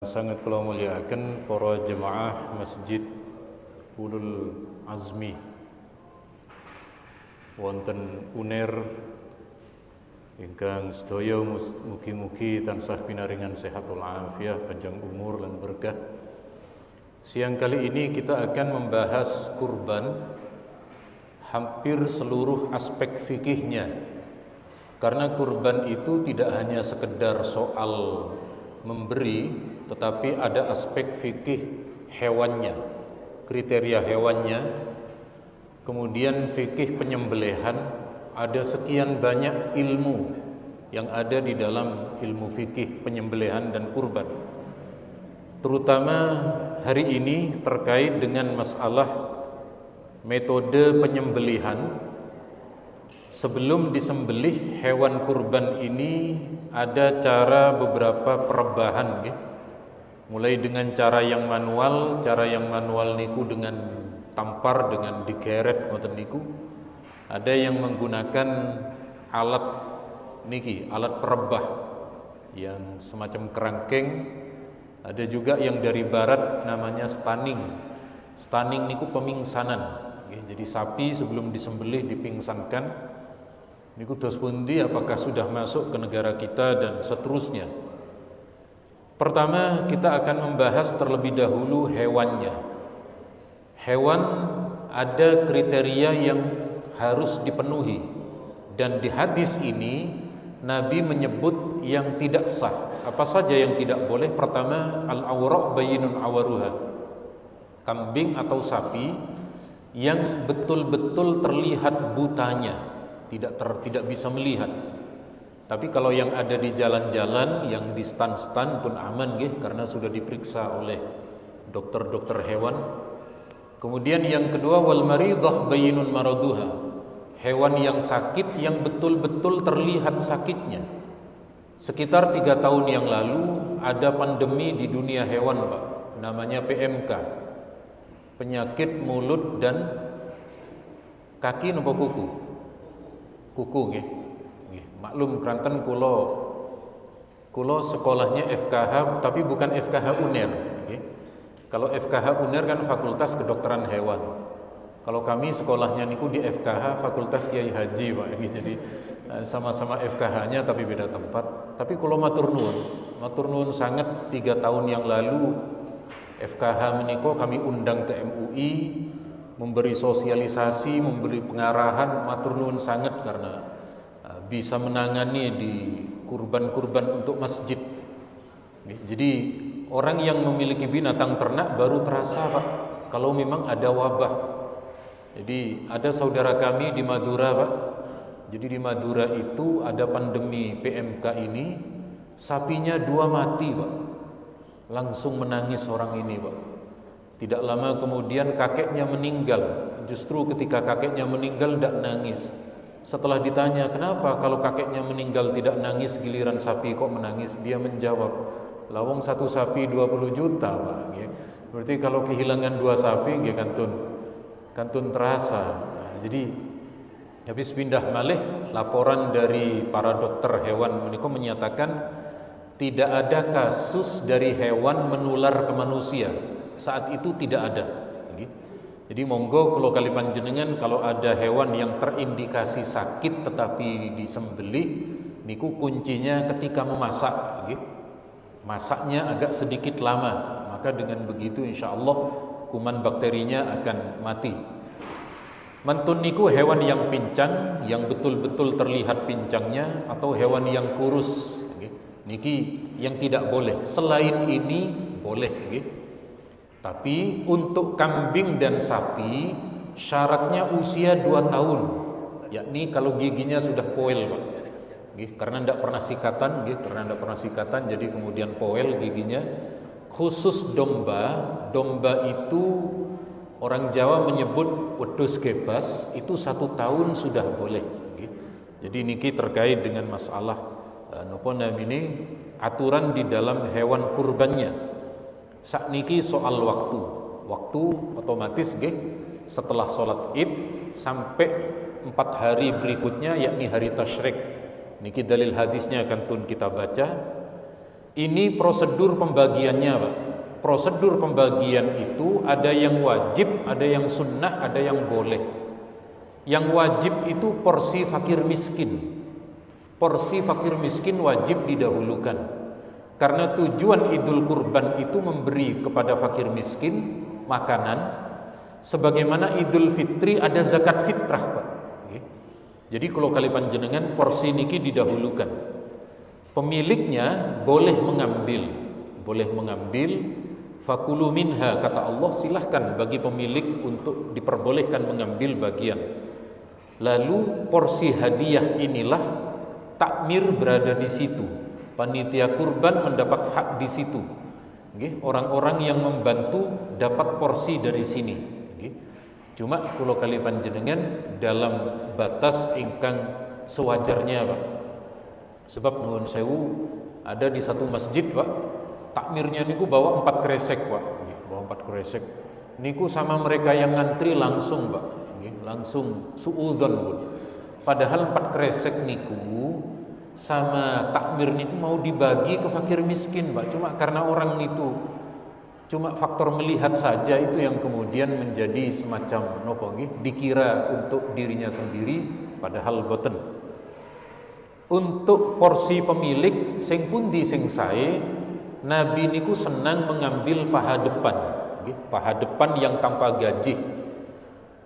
Sangat kula mulyakaken para jemaah Masjid Ulul Azmi wonten Uner ingkang sedaya mugi-mugi tansah pinaringan sehat wal afiah, panjang umur lan berkah. Siang kali ini kita akan membahas kurban, hampir seluruh aspek fikihnya. Karena kurban itu tidak hanya sekedar soal memberi, tetapi ada aspek fikih hewannya, kriteria hewannya, kemudian fikih penyembelihan, ada sekian banyak ilmu yang ada di dalam ilmu fikih penyembelihan dan kurban. Terutama hari ini terkait dengan masalah metode penyembelihan. Sebelum disembelih hewan kurban ini ada cara beberapa perubahan ya. Mulai dengan cara yang manual niku dengan tampar, dengan digeret ngoten niku. Ada yang menggunakan alat niki, alat perebah yang semacam kerangkeng. Ada juga yang dari barat namanya stunning. Stunning niku pemingsanan. Jadi sapi sebelum disembelih dipingsankan. Niku dos pundi, apakah sudah masuk ke negara kita dan seterusnya. Pertama kita akan membahas terlebih dahulu hewannya. Hewan ada kriteria yang harus dipenuhi, dan di hadis ini Nabi menyebut yang tidak sah. Apa saja yang tidak boleh? Pertama, al-awra' bayyinun awaruha. Kambing atau sapi yang betul-betul terlihat butanya, tidak bisa melihat. Tapi kalau yang ada di jalan-jalan, yang di stan-stan pun aman nggih, karena sudah diperiksa oleh dokter-dokter hewan. Kemudian yang kedua, wal maridhah bayyinun maraduha. Hewan yang sakit yang betul-betul terlihat sakitnya. Sekitar 3 tahun yang lalu ada pandemi di dunia hewan, Pak. Namanya PMK. Penyakit mulut dan kaki napa kuku? Kuku nggih. Maklum Kranten kulo sekolahnya FKH tapi bukan FKH UNER. Kalau FKH UNER kan Fakultas Kedokteran Hewan. Kalau kami sekolahnya niku di FKH Fakultas Kiai Haji, Pak. Jadi sama-sama FKH-nya tapi beda tempat. Tapi kulo matur nuwun sangat 3 tahun yang lalu FKH meniko kami undang ke MUI, memberi sosialisasi, memberi pengarahan, matur nuwun sangat karena bisa menangani di kurban-kurban untuk masjid. Jadi orang yang memiliki binatang ternak baru terasa, Pak, kalau memang ada wabah. Jadi ada saudara kami di Madura, Pak. Jadi di Madura itu ada pandemi PMK ini, sapinya 2 mati, Pak. Langsung menangis orang ini, Pak. Tidak lama kemudian kakeknya meninggal. Justru ketika kakeknya meninggal tidak nangis. Setelah ditanya, kenapa kalau kakeknya meninggal tidak nangis, giliran sapi kok menangis? Dia menjawab, lawang satu sapi 20 juta, Pak. Berarti kalau kehilangan 2 sapi, kantun terasa. Jadi habis pindah malih, laporan dari para dokter hewan menika menyatakan tidak ada kasus dari hewan menular ke manusia. Saat itu tidak ada. Jadi monggo kula kali panjenengan kalau ada hewan yang terindikasi sakit tetapi disembelih niku kuncinya ketika memasak. Masaknya agak sedikit lama, maka dengan begitu insyaallah kuman bakterinya akan mati. Mantun niku hewan yang pincang, yang betul-betul terlihat pincangnya, atau hewan yang kurus. Niki yang tidak boleh. Selain ini boleh. Tapi untuk kambing dan sapi syaratnya usia 2 tahun. Yakni kalau giginya sudah poel, Pak. Karena tidak pernah sikatan, jadi kemudian poel giginya. Khusus domba itu orang Jawa menyebut wedhus gebas, itu 1 tahun sudah boleh. Jadi niki terkait dengan masalah ini aturan di dalam hewan kurbannya. Sakniki soal waktu otomatis setelah sholat Id sampai 4 hari berikutnya, yakni hari tasyrik. Niki dalil hadisnya akan kita baca. Ini prosedur pembagiannya, Pak. Prosedur pembagian itu ada yang wajib, ada yang sunnah, ada yang boleh. Yang wajib itu porsi fakir miskin. Porsi fakir miskin wajib didahulukan. Karena tujuan Idul Kurban itu memberi kepada fakir miskin makanan, sebagaimana Idul Fitri ada zakat fitrah, Pak. Jadi kalau kali panjenengan porsi niki didahulukan. Pemiliknya boleh mengambil, fakulu minha, kata Allah, silahkan bagi pemilik untuk diperbolehkan mengambil bagian. Lalu porsi hadiah inilah takmir berada di situ, panitia kurban mendapat hak di situ. Orang-orang yang membantu dapat porsi dari sini. Cuma kalau kali panjenengan dalam batas ingkang sewajarnya, Pak. Sebab nuwun sewu ada di satu masjid, Pak, takmirnya niku bawa 4 kresek, Pak. Bawa 4 kresek. Niku sama mereka yang ngantri langsung, Pak. Langsung suudzon, pun. Padahal 4 kresek niku sama takmir niku mau dibagi ke fakir miskin, Pak. Cuma karena orang itu cuma faktor melihat saja, itu yang kemudian menjadi semacam nopo nggih, dikira untuk dirinya sendiri, padahal boten. Untuk porsi pemilik sing pundi sing sae, Nabi niku senang mengambil paha depan, paha depan yang tanpa gaji.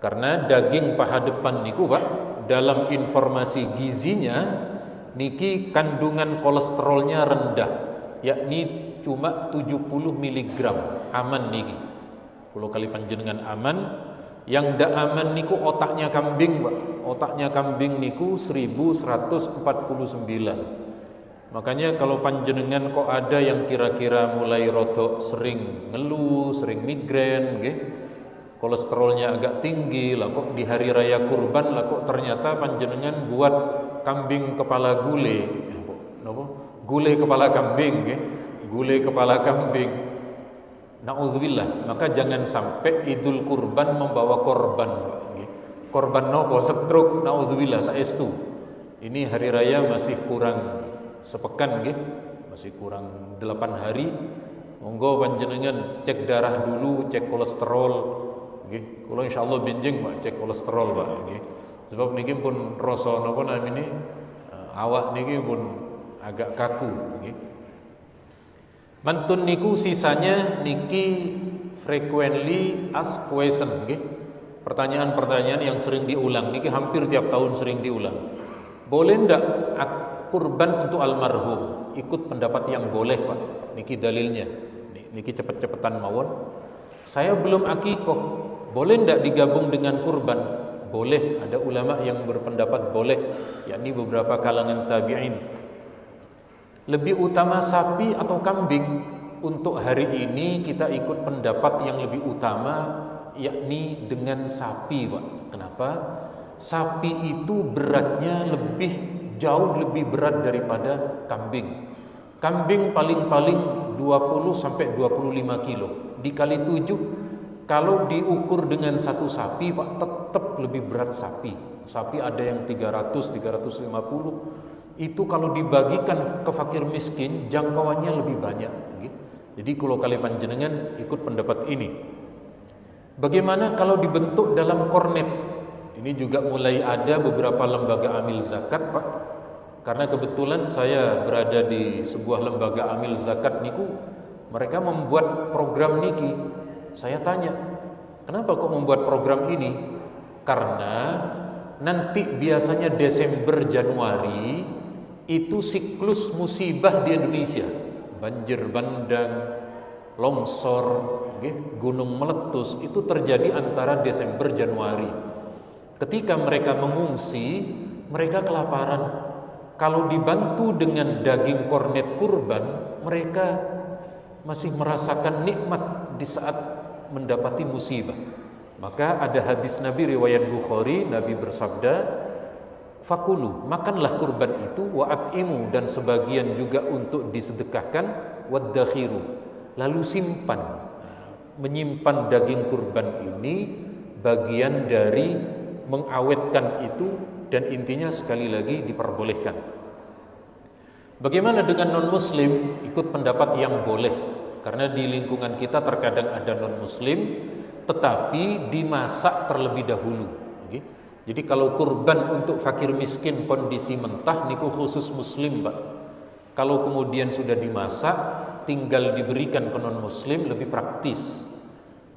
Karena daging paha depan niku, Pak, dalam informasi gizinya niki kandungan kolesterolnya rendah, yakni cuma 70 mg, aman niki. Kalau kali panjenengan aman. Yang ndak aman niku otaknya kambing, Pak. Otaknya kambing niku 1149. Makanya kalau panjenengan kok ada yang kira-kira mulai rodok sering ngeluh, sering migrain, nggih. Kolesterolnya agak tinggi, lah kok di hari raya kurban lah kok ternyata panjenengan buat kambing kepala gule. Napa? Gule kepala kambing, nggih. Gule kepala kambing. Na'udzubillah, maka jangan sampai Idul Kurban membawa korban. Korban nopo? Stroke, na'udzubillah, saestu. Ini hari raya masih kurang sepekan, masih kurang 8 hari. Monggo panjenengan cek darah dulu, cek kolesterol. Kalau insyaallah benjing, Pak, cek kolesterol, Pak. Sebab niki pun rasa napa namine awak niki pun agak kaku. Mantun niku sisanya niki frequently asked question, pertanyaan-pertanyaan yang sering diulang niki hampir tiap tahun sering diulang. Boleh ndak kurban untuk almarhum? Ikut pendapat yang boleh, Pak. Niki dalilnya. Niki cepet-cepetan mawon. Saya belum akikoh. Boleh ndak digabung dengan kurban? Boleh. Ada ulama yang berpendapat boleh, yakni beberapa kalangan tabi'in. Lebih utama sapi atau kambing? Untuk hari ini kita ikut pendapat yang lebih utama, yakni dengan sapi, Pak. Kenapa? Sapi itu beratnya jauh lebih berat daripada kambing. Kambing paling-paling 20 sampai 25 kilo. Dikali 7, kalau diukur dengan satu sapi, Pak, tetap lebih berat sapi. Sapi ada yang 300, 350. Itu kalau dibagikan ke fakir miskin, jangkauannya lebih banyak. Jadi kalau kali panjenengan ikut pendapat ini. Bagaimana kalau dibentuk dalam kornet? Ini juga mulai ada beberapa lembaga amil zakat, Pak. Karena kebetulan saya berada di sebuah lembaga amil zakat niku, mereka membuat program niki. Saya tanya, kenapa kok membuat program ini? Karena nanti biasanya Desember Januari itu siklus musibah di Indonesia, banjir bandang, longsor, gunung meletus, itu terjadi antara Desember Januari. Ketika mereka mengungsi, mereka kelaparan. Kalau dibantu dengan daging kornet kurban, mereka masih merasakan nikmat di saat mendapati musibah. Maka ada hadis Nabi riwayat Bukhari, Nabi bersabda, fakulu, makanlah kurban itu, wa at'imu, dan sebagian juga untuk disedekahkan, waddakhiru, lalu simpan. Menyimpan daging kurban ini bagian dari mengawetkan itu, dan intinya sekali lagi diperbolehkan. Bagaimana dengan non-muslim? Ikut pendapat yang boleh, karena di lingkungan kita terkadang ada non-muslim tetapi dimasak terlebih dahulu. Jadi kalau kurban untuk fakir miskin kondisi mentah niku khusus muslim, Pak. Kalau kemudian sudah dimasak tinggal diberikan ke non-muslim lebih praktis.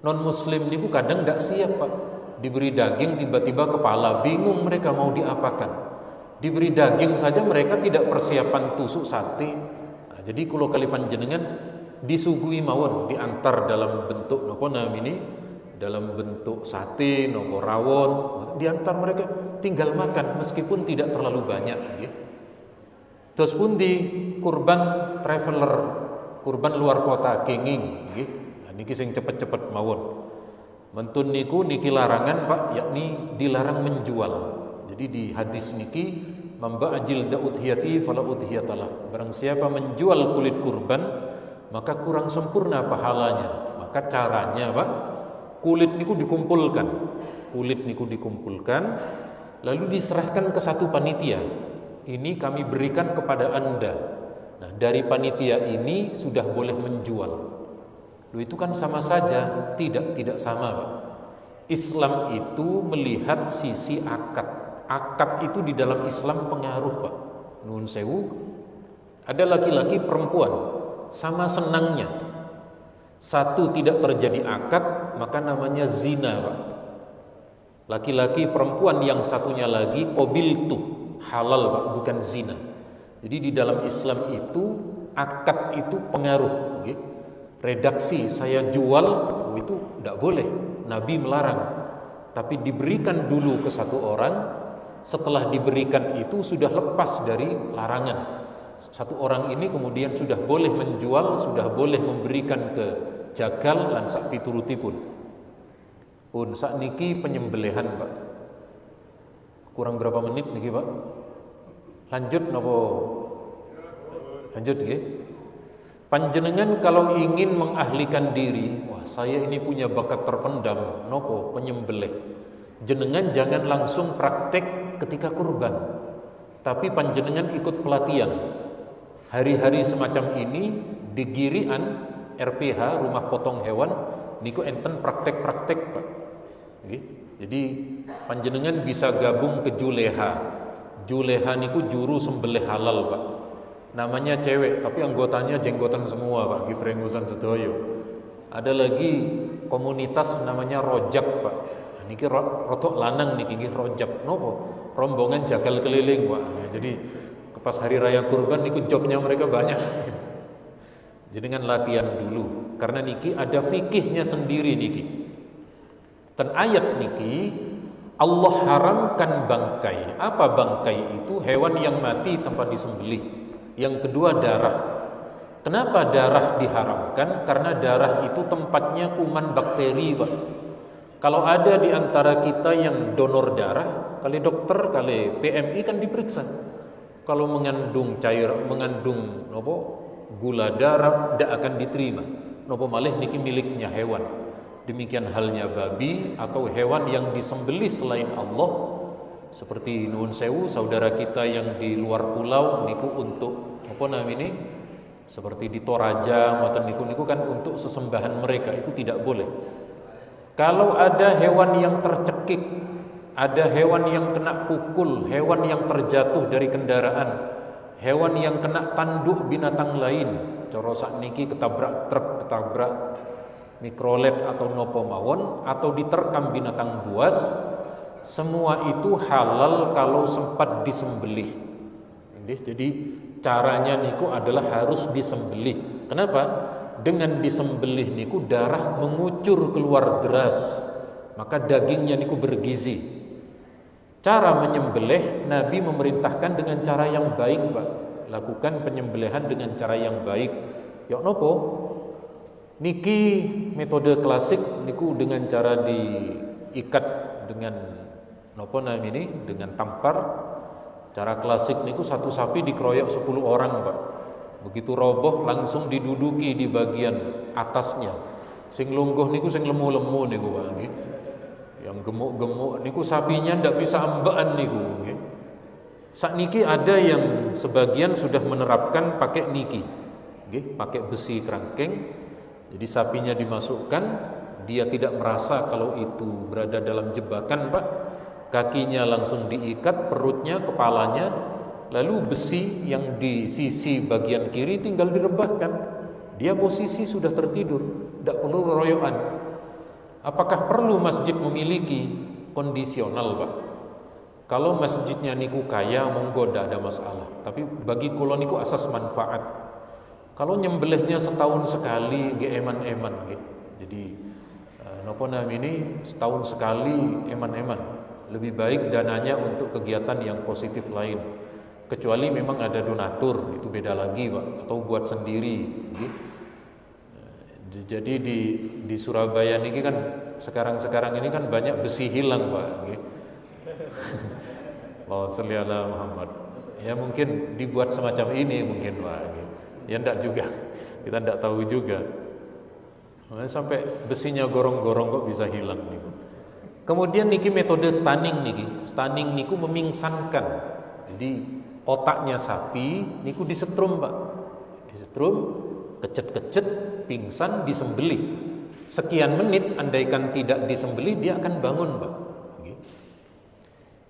Non-muslim niku kadang tidak siap, Pak. Diberi daging tiba-tiba kepala, bingung mereka mau diapakan. Diberi daging saja mereka tidak persiapan tusuk sate. Nah, jadi kalau kali panjenengan disuguhi mawon, diantar dalam bentuk nopo namini, dalam bentuk sate, nopo rawon, diantar mereka tinggal makan meskipun tidak terlalu banyak. Terus pun di kurban traveler, kurban luar kota kenging, nah, niki sing cepet-cepet mawon. Mentun niku niki larangan, Pak, yakni dilarang menjual. Jadi di hadis niki memba'jil da'udhiyati fala udhiyatalah. Barang siapa menjual kulit kurban maka kurang sempurna pahalanya. Maka caranya, Pak, kulit niku dikumpulkan. Kulit niku dikumpulkan lalu diserahkan ke satu panitia. Ini kami berikan kepada Anda. Nah, dari panitia ini sudah boleh menjual. Loh, itu kan sama saja, tidak sama, Pak. Islam itu melihat sisi akad. Akad itu di dalam Islam pengaruh, Pak. Nuhun sewu. Ada laki-laki perempuan sama senangnya. Satu tidak terjadi akad, maka namanya zina, Pak. Laki-laki perempuan yang satunya lagi qabiltu, halal, Pak, bukan zina. Jadi di dalam Islam itu akad itu pengaruh. Redaksi saya jual itu tidak boleh. Nabi melarang. Tapi diberikan dulu ke satu orang. Setelah diberikan itu sudah lepas dari larangan. Satu orang ini kemudian sudah boleh menjual, sudah boleh memberikan ke jagal lan sak piturutipun. Pun sak niki penyembelihan, Pak. Kurang berapa menit niki, Pak? Lanjut napa? Lanjut nggih. Panjenengan kalau ingin mengahlikan diri, wah saya ini punya bakat terpendam, nopo penyembelih. Jenengan jangan langsung praktek ketika kurban, tapi panjenengan ikut pelatihan. Hari-hari semacam ini di Girian RPH Rumah Potong Hewan niku enten praktek-praktek, Pak. Jadi panjenengan bisa gabung ke Juleha. Juleha niku juru sembelih halal, Pak. Namanya cewek tapi anggotanya jenggotan semua, Pak, di Prengusan Sedoyo. Ada lagi komunitas namanya Rojak, Pak. Niki rotok lanang niki nggih rojak nopo rombongan jagal keliling, Pak. Ya, jadi pas hari raya kurban niku jobnya mereka banyak. Jadi dengan latihan dulu karena niki ada fikihnya sendiri niki. Dan ayat niki Allah haramkan bangkai. Apa bangkai itu? Hewan yang mati tanpa disembelih. Yang kedua darah. Kenapa darah diharamkan? Karena darah itu tempatnya kuman bakteri, Pak. Kalau ada di antara kita yang donor darah, kali dokter, kali PMI kan diperiksa. Kalau mengandung cair, mengandung nopo gula darah, tidak akan diterima. Nopo malih niki miliknya hewan. Demikian halnya babi atau hewan yang disembelih selain Allah. Seperti nuhun sewu, saudara kita yang di luar pulau niku untuk apa namanya? Seperti di Toraja, mata niku kan untuk sesembahan mereka, itu tidak boleh. Kalau ada hewan yang tercekik, ada hewan yang kena pukul, hewan yang terjatuh dari kendaraan, hewan yang kena tanduk binatang lain, cara sakniki ketabrak truk, ketabrak mikrolet atau nopo mawon, atau diterkam binatang buas, semua itu halal kalau sempat disembelih. Jadi caranya niku adalah harus disembelih. Kenapa? Dengan disembelih niku darah mengucur keluar deras, maka dagingnya niku bergizi. Cara menyembelih Nabi memerintahkan dengan cara yang baik, Pak. Lakukan penyembelihan dengan cara yang baik. Ya nopo? Niki metode klasik niku dengan cara diikat dengan nopo namanya ini, dengan tampar. Cara klasik niku satu sapi dikeroyok 10 orang, Pak. Begitu roboh langsung diduduki di bagian atasnya. Sing lungguh niku sing lemu-lemu niku, Pak, nggih. Yang gemuk-gemuk niku sapinya ndak bisa ambaan niku, nggih. Sakniki ada yang sebagian sudah menerapkan pakai niki, pakai besi kerangkeng. Jadi sapinya dimasukkan, dia tidak merasa kalau itu berada dalam jebakan, Pak. Kakinya langsung diikat, perutnya, kepalanya, lalu besi yang di sisi bagian kiri tinggal direbahkan. Dia posisi sudah tertidur, tidak perlu royoan. Apakah perlu masjid memiliki kondisional, Pak? Kalau masjidnya niku kaya, monggo tidak ada masalah. Tapi bagi kula niku asas manfaat. Kalau nyembelihnya setahun sekali, eman-eman. Jadi nopo ini setahun sekali eman-eman. Lebih baik dananya untuk kegiatan yang positif lain. Kecuali memang ada donatur, itu beda lagi, Pak. Atau buat sendiri. Jadi di Surabaya ini kan sekarang ini kan banyak besi hilang, Pak. Allahumma sholli ala Muhammad. Ya mungkin dibuat semacam ini mungkin, Pak. Ya enggak juga. Kita enggak tahu juga. Sampai besinya gorong-gorong kok bisa hilang niku. Kemudian niki metode stunning niki. Stunning niku memingsankan. Jadi otaknya sapi niku disetrum, Pak. Disetrum, kecet-kecet, pingsan, disembelih. Sekian menit andaikan tidak disembelih dia akan bangun, Pak.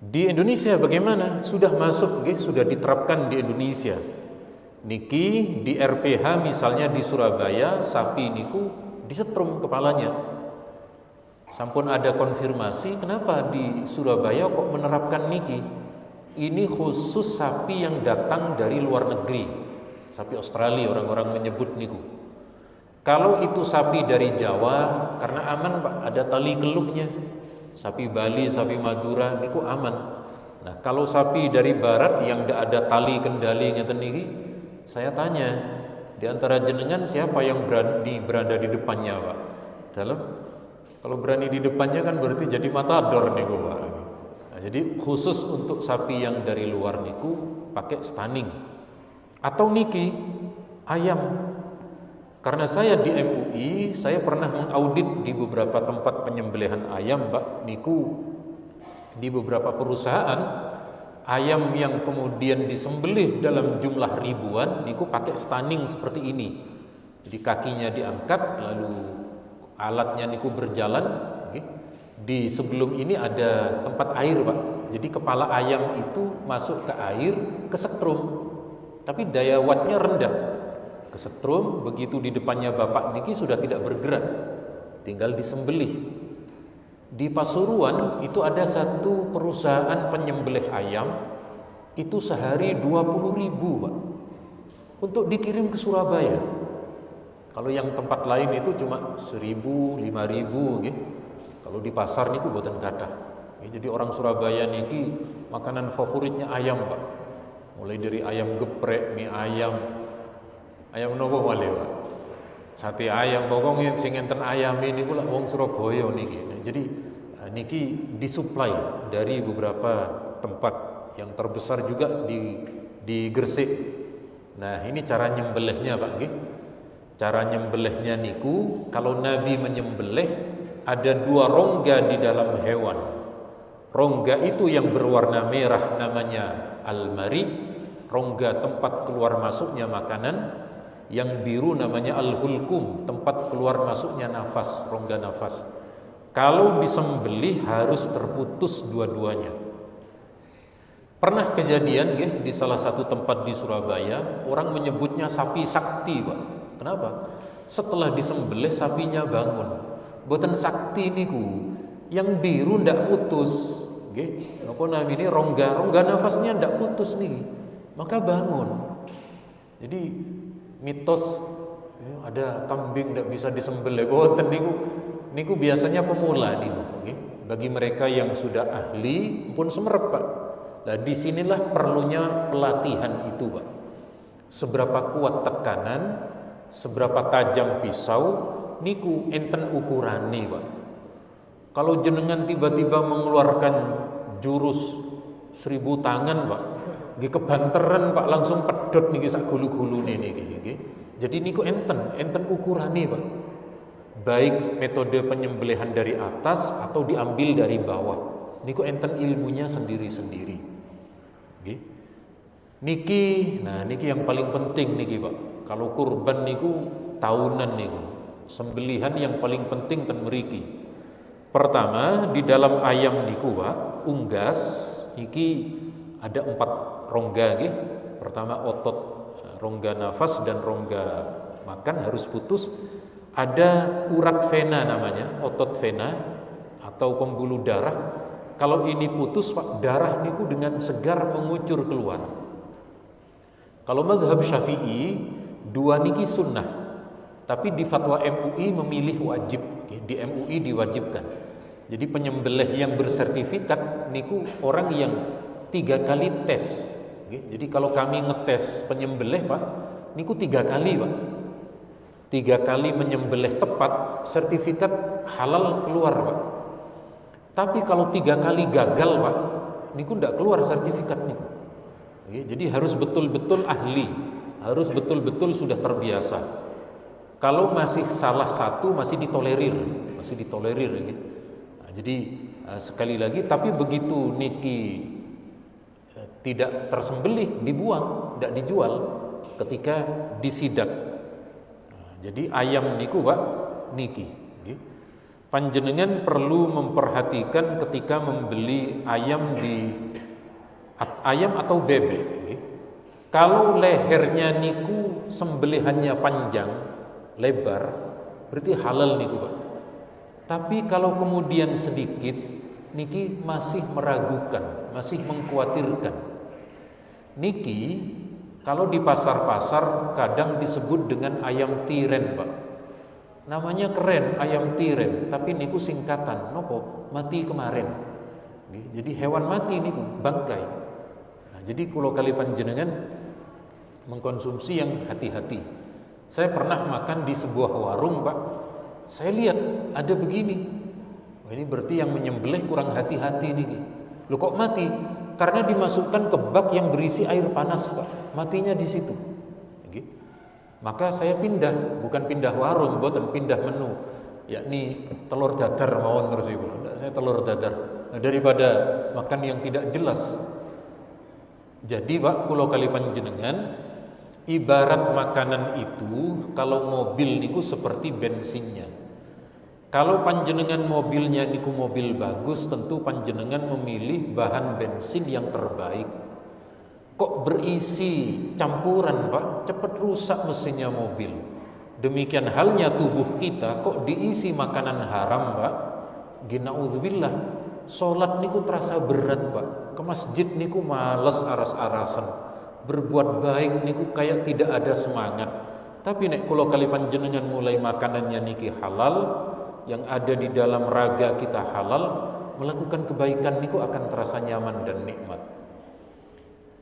Di Indonesia bagaimana? Sudah masuk, sudah diterapkan di Indonesia. Niki di RPH misalnya di Surabaya, sapi niku disetrum kepalanya. Sampun ada konfirmasi, kenapa di Surabaya kok menerapkan niki? Ini khusus sapi yang datang dari luar negeri. Sapi Australia orang-orang menyebut niku. Kalau itu sapi dari Jawa, karena aman, Pak, ada tali keluknya. Sapi Bali, sapi Madura niku aman. Nah, kalau sapi dari barat yang tidak ada tali kendali ngeten niki, saya tanya, di antara jenengan siapa yang berada di depannya, Pak? Kalau berani di depannya kan berarti jadi matador niku, Pak. Nah, jadi khusus untuk sapi yang dari luar niku pakai stunning. Atau niki ayam. Karena saya di MUI, saya pernah mengaudit di beberapa tempat penyembelihan ayam, Pak. Niku di beberapa perusahaan ayam yang kemudian disembelih dalam jumlah ribuan niku pakai stunning seperti ini. Jadi kakinya diangkat, lalu alatnya niku berjalan. Di sebelum ini ada tempat air, Pak. Jadi kepala ayam itu masuk ke air, kesetrum. Tapi daya wattnya rendah. Kesetrum, begitu di depannya bapak niki sudah tidak bergerak, tinggal disembelih. Di Pasuruan itu ada satu perusahaan penyembelih ayam, itu sehari 20.000, Pak, untuk dikirim ke Surabaya. Kalau yang tempat lain itu cuma 1.000, 5.000 gitu. Kalau di pasar niku boten kathah. Jadi orang Surabaya niki makanan favoritnya ayam, Pak. Mulai dari ayam geprek, mie ayam nopo malih, Pak? Sate ayam, pokoknya sing enten ayam ini kula wong Surabaya niki. Jadi niki disuplai dari beberapa tempat yang terbesar juga di Gresik. Nah, ini cara nyembelihnya, Pak, nggih. Cara nyembelihnya niku kalau Nabi menyembelih ada 2 rongga di dalam hewan. Rongga itu yang berwarna merah namanya al-mari, rongga tempat keluar masuknya makanan. Yang biru namanya al-hulkum, tempat keluar masuknya nafas, rongga nafas. Kalau disembelih harus terputus dua-duanya. Pernah kejadian di salah satu tempat di Surabaya, orang menyebutnya sapi sakti, Pak. Kenapa? Setelah disembelih sapinya bangun. Boten sakti niku, yang biru ndak putus. Napa namine rongga nafasnya ndak putus nih. Maka bangun. Jadi mitos ada kambing tidak bisa disembelih, boten niku biasanya pemula niku. Bagi mereka yang sudah ahli pun semerep, Pak. Nah, disinilah perlunya pelatihan itu, Pak. Seberapa kuat tekanan, seberapa tajam pisau, niku enten ukurane, Pak. Kalau jenengan tiba-tiba mengeluarkan jurus 1000 tangan, Pak, nggih kebanteran, Pak, langsung pedhot niki sak gulu-gulune niki nggih. Jadi niku enten ukurane, Pak. Baik metode penyembelihan dari atas atau diambil dari bawah. Niku enten ilmunya sendiri-sendiri. Nggih. Niki, nah niki yang paling penting niki Pak. Kalau kurban niku tahunan niku. Sembelihan yang paling penting ten mriki. Pertama, di dalam ayam niku Pak, unggas niki ada 4 rongga nggih. Pertama otot rongga nafas dan rongga makan harus putus. Ada urat vena namanya, otot vena atau pembuluh darah. Kalau ini putus Pak, darah niku dengan segar mengucur keluar. Kalau mazhab Syafi'i 2 niki sunnah, tapi di fatwa MUI memilih wajib. Di MUI diwajibkan. Jadi penyembelih yang bersertifikat niku orang yang 3 kali tes. Jadi kalau kami ngetes penyembelih Pak, niku 3 kali Pak. 3 kali menyembelih tepat, sertifikat halal keluar Pak. Tapi kalau 3 kali gagal Pak, niku ndak keluar sertifikat niku. Jadi harus betul-betul ahli, harus betul-betul sudah terbiasa. Kalau masih salah satu masih ditolerir. Nah, jadi sekali lagi, tapi begitu niki tidak tersembelih, dibuang, tidak dijual ketika disidak. Nah, jadi ayam niku Pak niki. Panjenengan perlu memperhatikan ketika membeli ayam atau bebek. Kalau lehernya niku sembelihannya panjang, lebar, berarti halal niku Pak. Tapi kalau kemudian sedikit, niki masih meragukan, masih mengkhawatirkan. Niki kalau di pasar-pasar kadang disebut dengan ayam tiren Pak. Namanya keren, ayam tiren, tapi niku singkatan, nopo? Mati kemarin. Jadi hewan mati niku, bangkai. Nah, jadi kalau kali panjenengan mengkonsumsi yang hati-hati. Saya pernah makan di sebuah warung Pak. Saya lihat ada begini. Wah, ini berarti yang menyembelih kurang hati-hati niki. Loh kok mati? Karena dimasukkan ke bak yang berisi air panas Pak. Matinya di situ. Maka saya pindah, bukan pindah warung, bukan pindah menu, yakni telur dadar mawon terus ibu. Saya telur dadar. Nah, daripada makan yang tidak jelas. Jadi Pak, kula kali panjenengan, ibarat makanan itu kalau mobil niku seperti bensinnya. Kalau panjenengan mobilnya niku mobil bagus, tentu panjenengan memilih bahan bensin yang terbaik. Kok berisi campuran Pak, cepat rusak mesinnya mobil. Demikian halnya tubuh kita, kok diisi makanan haram Pak, gina'udzubillah. Sholat niku terasa berat Pak, ke masjid niku males aras-arasan, berbuat baik niku kayak tidak ada semangat. Tapi nek kula kali panjenengan mulai makanannya niki halal, yang ada di dalam raga kita halal, melakukan kebaikan niku akan terasa nyaman dan nikmat.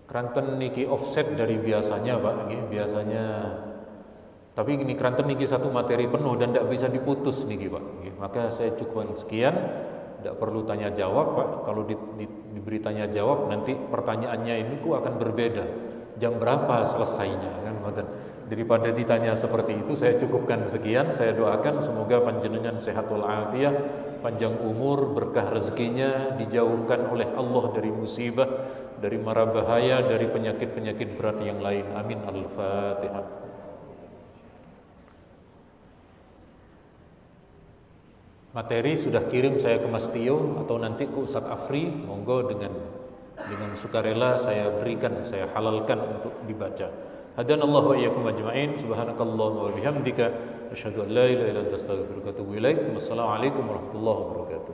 Kranten niki offset dari biasanya Pak, biasanya. Tapi ini kranten niki satu materi penuh dan tidak bisa diputus niki Pak. Maka saya cukupkan sekian, tidak perlu tanya jawab Pak. Kalau diberi tanya jawab nanti pertanyaannya ini akan berbeda. Jam berapa selesainya kan? Daripada ditanya seperti itu, saya cukupkan sekian. Saya doakan semoga panjenengan sehat walafiat, panjang umur, berkah rezekinya, dijauhkan oleh Allah dari musibah, dari mara bahaya, dari penyakit-penyakit berat yang lain. Amin. Al-Fatihah. Materi sudah kirim saya ke Mas Tio atau nanti ke Ustaz Afri. Monggo dengan sukarela saya berikan, saya halalkan untuk dibaca. Hadanallahu wa iyyakum ajma'in. Subhanakallahumma wa bihamdika asyhadu an la ilaha illa anta astaghfiruka wa atubu ilaik. Wassalamualaikum warahmatullahi wabarakatuh.